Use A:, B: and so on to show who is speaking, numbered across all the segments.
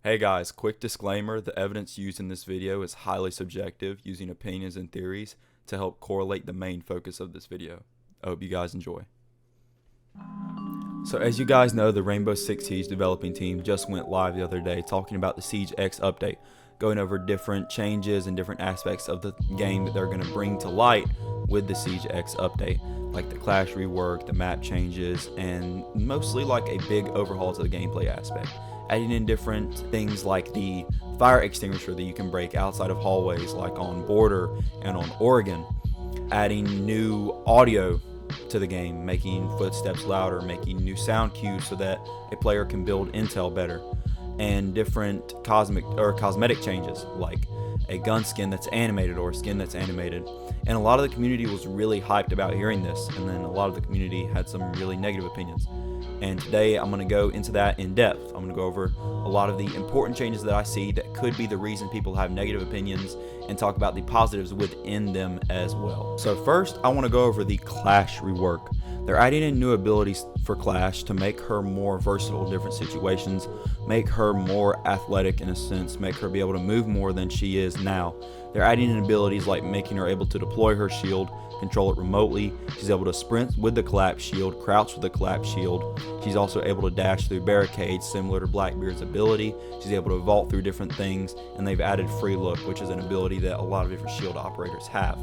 A: Hey guys, quick disclaimer, the evidence used in this video is highly subjective, using opinions and theories to help correlate the main focus of this video. I hope you guys enjoy. So as you guys know, the Rainbow Six Siege developing team just went live the other day talking about the Siege X update, going over different changes and different aspects of the game that they're going to bring to light with the Siege X update, like the clash rework, the map changes, and mostly like a big overhaul to the gameplay aspect. Adding in different things like the fire extinguisher that you can break outside of hallways like on Border and on Oregon. Adding new audio to the game, making footsteps louder, making new sound cues so that a player can build intel better. And different cosmetic changes like a gun skin that's animated or a skin that's animated. And a lot of the community was really hyped about hearing this, and then a lot of the community had some really negative opinions. And today I'm going to go into that in depth. I'm going to go over a lot of the important changes that I see that could be the reason people have negative opinions, and talk about the positives within them as well. So first, I want to go over the Clash rework. They're adding in new abilities for Clash to make her more versatile in different situations, make her more athletic in a sense, make her be able to move more than she is now. They're adding in abilities like making her able to deploy her shield, control it remotely. She's able to sprint with the collapse shield, crouch with the collapse shield. She's also able to dash through barricades similar to Blackbeard's ability. She's able to vault through different things, and they've added free look, which is an ability that a lot of different shield operators have.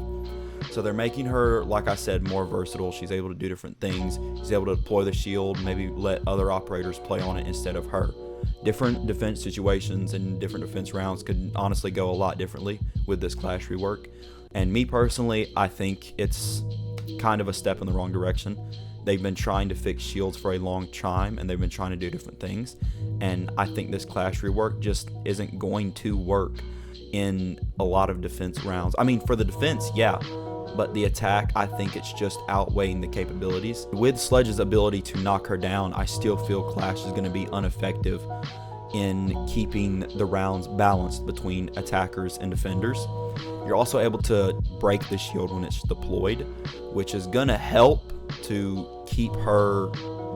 A: So they're making her, like I said, more versatile. She's able to do different things. She's able to deploy the shield, maybe let other operators play on it instead of her. Different defense situations and different defense rounds could honestly go a lot differently with this Clash rework. And me personally, I think it's kind of a step in the wrong direction. They've been trying to fix shields for a long time, and they've been trying to do different things. And I think this Clash rework just isn't going to work in a lot of defense rounds. I mean, for the defense, yeah. But the attack, I think it's just outweighing the capabilities. With Sledge's ability to knock her down, I still feel Clash is going to be ineffective in keeping the rounds balanced between attackers and defenders. You're also able to break the shield when it's deployed, which is going to help to keep her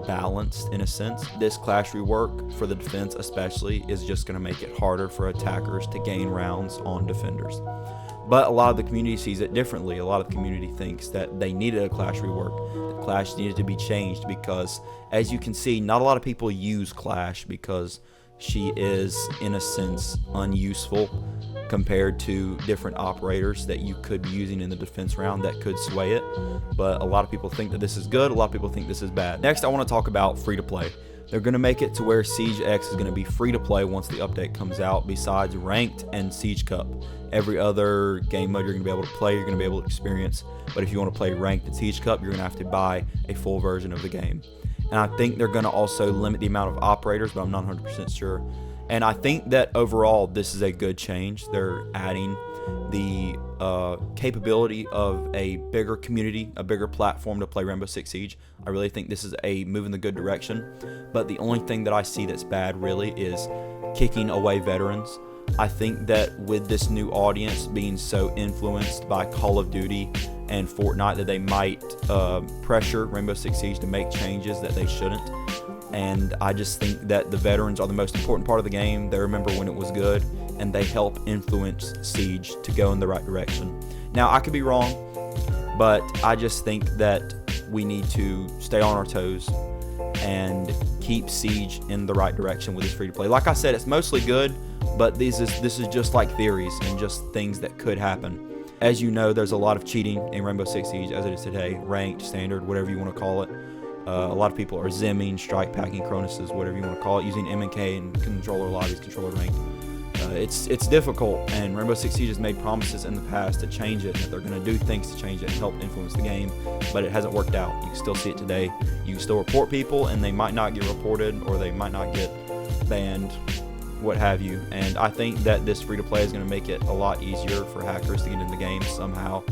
A: balanced in a sense. This Clash rework for the defense especially is just going to make it harder for attackers to gain rounds on defenders. But a lot of the community sees it differently. A lot of the community thinks that they needed a Clash rework. The Clash needed to be changed because, as you can see, not a lot of people use Clash because she is, in a sense, unuseful compared to different operators that you could be using in the defense round that could sway it. But a lot of people think that this is good. A lot of people think this is bad. Next, I want to talk about free-to-play. They're going to make it to where Siege X is going to be free to play once the update comes out, besides Ranked and Siege Cup. Every other game mode you're going to be able to play, you're going to be able to experience. But if you want to play Ranked and Siege Cup, you're going to have to buy a full version of the game. And I think they're going to also limit the amount of operators, but I'm not 100% sure. And I think that overall, this is a good change. They're adding the capability of a bigger community, a bigger platform to play Rainbow Six Siege. I really think this is a move in the good direction. But the only thing that I see that's bad really is kicking away veterans. I think that with this new audience being so influenced by Call of Duty and Fortnite, that they might pressure Rainbow Six Siege to make changes that they shouldn't. And I just think that the veterans are the most important part of the game. They remember when it was good, and they help influence Siege to go in the right direction. Now, I could be wrong, but I just think that we need to stay on our toes and keep Siege in the right direction with this free-to-play. Like I said, it's mostly good, but this is just like theories and just things that could happen. As you know, there's a lot of cheating in Rainbow Six Siege as it is today, ranked, standard, whatever you want to call it. A lot of people are zimming, strike packing, Cronuses, whatever you want to call it, using M&K and controller lobbies, controller ranked. It's difficult, and Rainbow Six Siege has made promises in the past to change it, that they're going to do things to change it and help influence the game, but it hasn't worked out. You can still see it today. You can still report people, and they might not get reported, or they might not get banned, what have you. And I think that this free-to-play is going to make it a lot easier for hackers to get in the game somehow.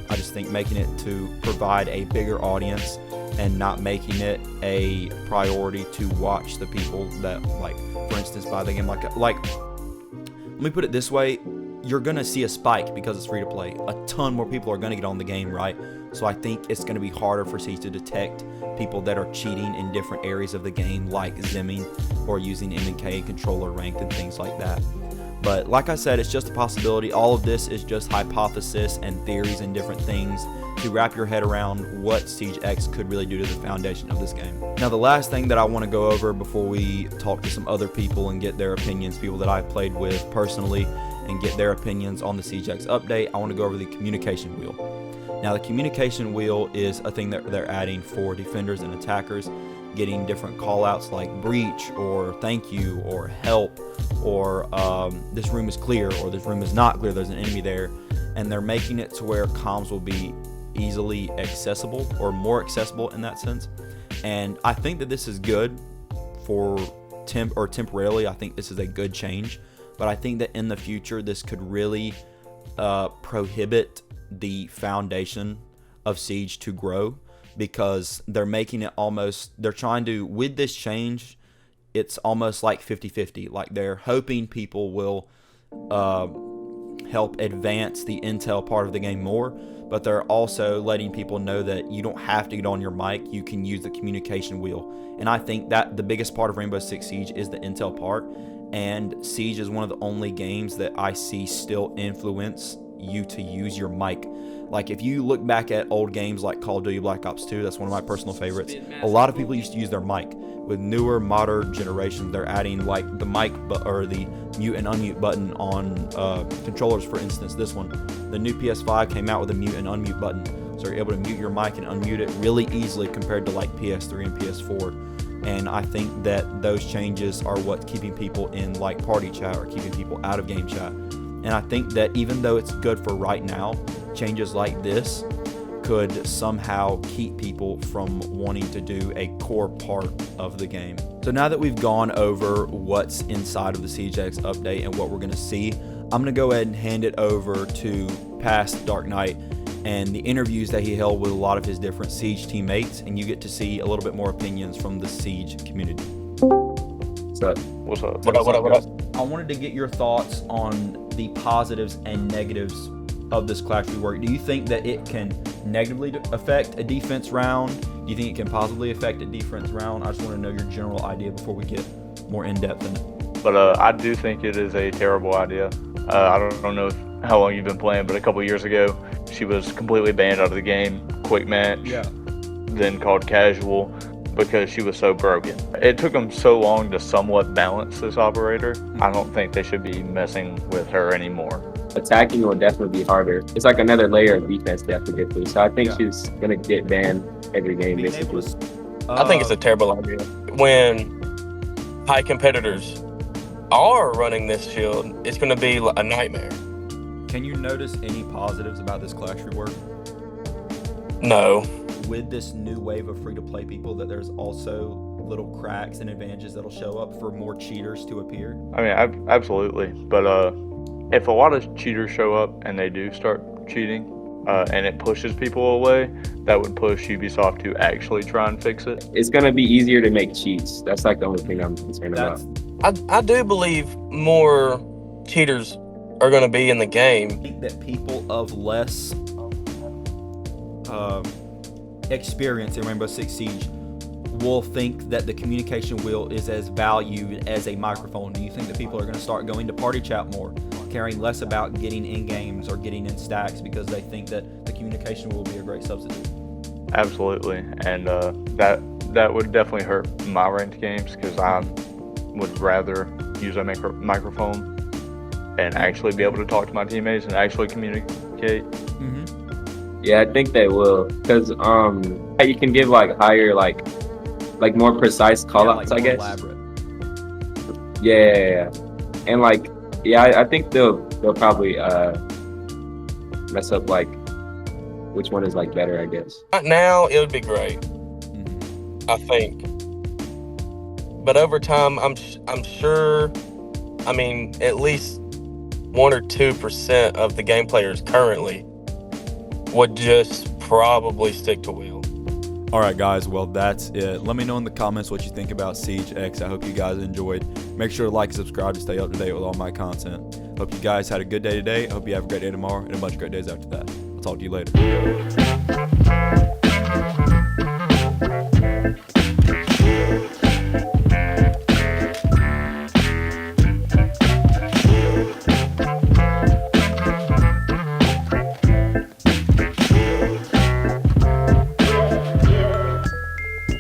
A: I just think making it to provide a bigger audience and not making it a priority to watch the people that, like, for instance, buy the game. Like, let me put it this way. you're going to see a spike because it's free to play. A ton more people are going to get on the game, right? So I think it's going to be harder for Siege to detect people that are cheating in different areas of the game, like zimming or using M&K controller ranked and things like that. But like I said, it's just a possibility. All of this is just hypothesis and theories and different things to wrap your head around what Siege X could really do to the foundation of this game. Now, the last thing that I want to go over before we talk to some other people and get their opinions, people that I've played with personally, and get their opinions on the Siege X update, I want to go over the communication wheel. Now, the communication wheel is a thing that they're adding for defenders and attackers, getting different callouts like breach or thank you or help or this room is clear or this room is not clear, there's an enemy there. And they're making it to where comms will be easily accessible or more accessible in that sense. And I think that this is good for temporarily. I think this is a good change, but I think that in the future this could really prohibit the foundation of Siege to grow, because they're making it almost, they're trying to, with this change, it's almost like 50-50. Like they're hoping people will help advance the intel part of the game more, but they're also letting people know that you don't have to get on your mic, you can use the communication wheel. And I think that the biggest part of Rainbow Six Siege is the intel part, and Siege is one of the only games that I see still influence you to use your mic. Like if you look back at old games like Call of Duty Black Ops 2, that's one of my personal favorites, a lot of people used to use their mic. With newer modern generations, they're adding like the mic or the mute and unmute button on controllers. For instance, this one, the new PS5 came out with a mute and unmute button, so you're able to mute your mic and unmute it really easily compared to like PS3 and PS4. And I think that those changes are what's keeping people in like party chat or keeping people out of game chat. And I think that even though it's good for right now, changes like this could somehow keep people from wanting to do a core part of the game. So now that we've gone over what's inside of the Siege X update and what we're going to see, I'm going to go ahead and hand it over to Past Dark Knight and the interviews that he held with a lot of his different Siege teammates, and you get to see a little bit more opinions from the Siege community.
B: What's up? What up?
A: I wanted to get your thoughts on the positives and negatives of this Clash rework. Do you think that it can negatively affect a defense round? Do you think it can positively affect a defense round? I just want to know your general idea before we get more in depth in it.
B: But I do think it is a terrible idea. I don't know how long you've been playing, but a couple years ago, she was completely banned out of the game, quick match, then called casual, because she was so broken. It took them so long to somewhat balance this operator. I don't think they should be messing with her anymore.
C: Attacking will definitely be harder. It's like another layer of defense they have to get through. So I think she's gonna get banned every game, basically.
D: I think it's a terrible idea. When high competitors are running this shield, it's gonna be a nightmare.
A: Can you notice any positives about this Clash rework?
D: No.
A: With this new wave of free-to-play people, that there's also little cracks and advantages that'll show up for more cheaters to appear?
B: I mean, absolutely. But if a lot of cheaters show up and they do start cheating, and it pushes people away, that would push Ubisoft to actually try and fix it.
C: It's gonna be easier to make cheats. That's like the only thing I'm concerned about.
D: I do believe more cheaters are going to be in the game.
A: I think that people of less experience in Rainbow Six Siege will think that the communication wheel is as valued as a microphone. Do you think that people are going to start going to party chat more, caring less about getting in games or getting in stacks because they think that the communication wheel will be a great substitute?
B: Absolutely, and that would definitely hurt my ranked games, because I would rather use a microphone and actually be able to talk to my teammates and actually communicate.
C: Yeah, I think they will, because you can give like higher, like more precise callouts, I guess.
A: Elaborate.
C: Yeah, and like I think they'll probably mess up like which one is like better, I guess.
D: Right now, it would be great. I think, but over time, I'm sure. I mean, at least 1 or 2% of the game players currently would just probably stick to wheel.
A: All right, guys. Well, that's it. Let me know in the comments what you think about Siege X. I hope you guys enjoyed. Make sure to like and subscribe to stay up to date with all my content. Hope you guys had a good day today. I hope you have a great day tomorrow and a bunch of great days after that. I'll talk to you later.